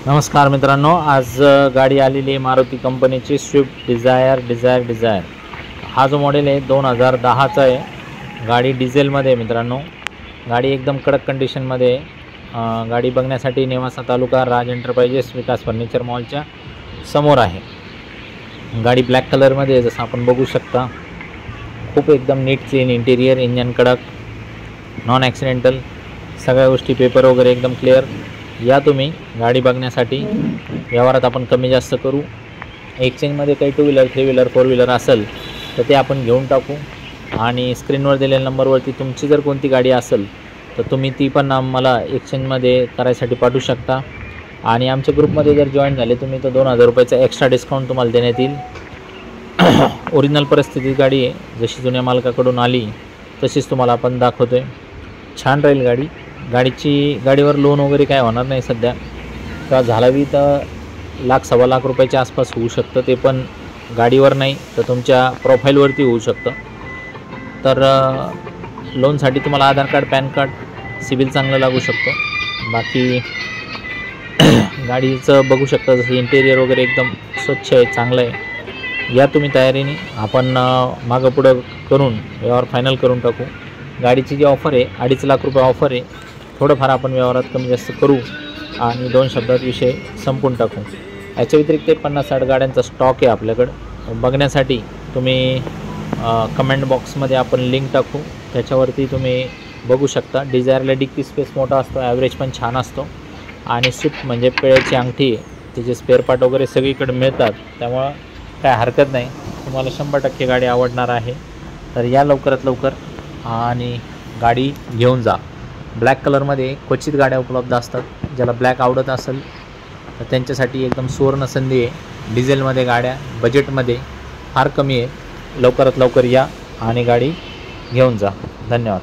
नमस्कार मित्रांनो, आज गाडी आलेली आहे मारुती कंपनीची स्विफ्ट डिझायर। हा जो मॉडेल आहे 2010चा आहे। गाडी डिझेलमध्ये मित्रांनो, गाडी एकदम कडक कंडिशनमध्ये आहे। गाडी बघण्यासाठी नेवासा तालुका राज एंटरप्राइजेस विकास फर्निचर मॉलच्या समोर आहे। गाडी ब्लॅक कलरमध्ये आहे, जसं आपण बघू शकता। खूप एकदम नीट क्लीन इंटिरियर, इंजन कडक, नॉन ॲक्सिडेंटल, सगळ्या गोष्टी पेपर वगैरे एकदम क्लिअर। या तुम्ही गाडी बघण्यासाठी। व्यवहारात आपण कमी जास्त करू। एक्सचेंजमध्ये काही 2 व्हीलर 3 व्हीलर 4 व्हीलर असेल तर ते आपण घेऊन टाकू। आणि स्क्रीनवर दिलेल्या नंबरवरती तुमची जर कोणती गाडी असेल तर तुम्ही ती पण आम्हाला एक्सचेंजमध्ये करायसाठी पाठवू शकता। आणि आमच्या ग्रुपमध्ये जर जॉईन झाले तुम्ही तर 2000 रुपयाचा एक्स्ट्रा डिस्काउंट तुम्हाला देण्यात येईल। ओरिजिनल परिस्थितीत गाडी आहे, जशी जुन्या मालकाकडून आली तशीच तुम्हाला आपण दाखवतो आहे। छान राहील गाडी। गाडीवर लोन वगैरे काय होणार नाही सध्या, का झालावी तर 1 सव्वा लाख रुपयाच्या आसपास होऊ शकतं। ते पण गाडीवर नाही तर तुमच्या प्रोफाईलवरती होऊ शकतं। तर लोनसाठी तुम्हाला आधार कार्ड, पॅन कार्ड, सिबिल चांगलं लागू शकतं। बाकी गाडीचं बघू शकता, जसं इंटेरियर वगैरे एकदम स्वच्छ आहे, चांगलं आहे। या तुम्ही तयारीने आपण मागं पुढं करून व्यवहार फायनल करून टाकू। गाडीची जी ऑफर आहे 2.5 लाख रुपये ऑफर आहे। थोडंफार आपण व्यवहारात कमी जास्त करू आणि 2 शब्दात विषय संपून टाकू। याच्या व्यतिरिक्त 50-60 गाड्यांचा स्टॉक आहे आपल्याकडं। बघण्यासाठी तुम्ही कमेंट बॉक्समध्ये आपण लिंक टाकू, त्याच्यावरती तुम्ही बघू शकता। डिझायरला डिक्की स्पेस मोठा असतो, ॲव्हरेज पण छान असतो। आणि स्विफ्ट म्हणजे पेळ्याची अंगठी आहे, तिचे स्पेअर पार्ट वगैरे सगळीकडे मिळतात, त्यामुळं काय हरकत नाही। तुम्हाला 100% गाडी आवडणार आहे। तर या लवकरात लवकर आणि गाडी घेऊन जा। ब्लॅक कलरमध्ये क्वचित गाड्या उपलब्ध असतात। ज्याला ब्लॅक आवडत असेल तर त्यांच्यासाठी एकदम सुवर्ण संधी आहे। डिझेलमध्ये गाड्या बजेटमध्ये फार कमी आहे। लवकरात लवकर या आणि गाडी घेऊन जा। धन्यवाद।